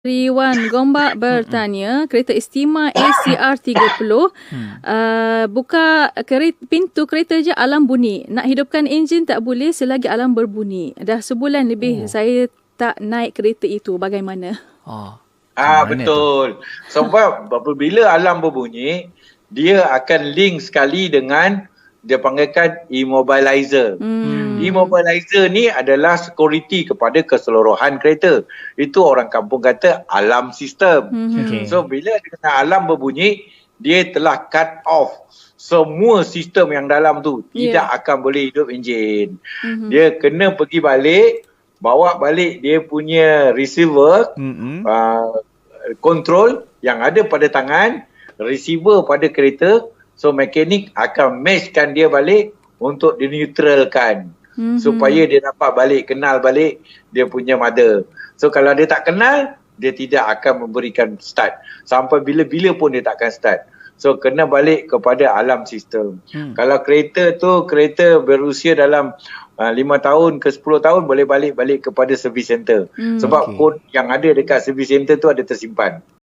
Riwan Gombak bertanya, kereta Estima ACR 30, buka pintu kereta je alarm bunyi. Nak hidupkan enjin tak boleh selagi alarm berbunyi. Dah sebulan lebih saya tak naik kereta itu. Bagaimana? Betul. Sebab apabila alarm berbunyi, dia akan link sekali dengan dia panggilkan immobilizer. Immobilizer ni adalah security kepada keseluruhan kereta. Itu orang kampung kata alarm sistem. So bila alarm berbunyi, dia telah cut off semua sistem yang dalam tu. Tidak akan boleh hidup enjin. Dia kena pergi balik, bawa balik dia punya receiver, control yang ada pada tangan, receiver pada kereta. So mekanik akan matchkan dia balik untuk dineutralkan supaya dia dapat kenal balik dia punya mother. So kalau dia tak kenal, dia tidak akan memberikan start. Sampai bila-bila pun dia tak akan start. So kena balik kepada alarm sistem. Kalau kereta berusia dalam 5 tahun ke 10 tahun, boleh balik kepada service center. Sebab kod yang ada dekat service center tu ada tersimpan.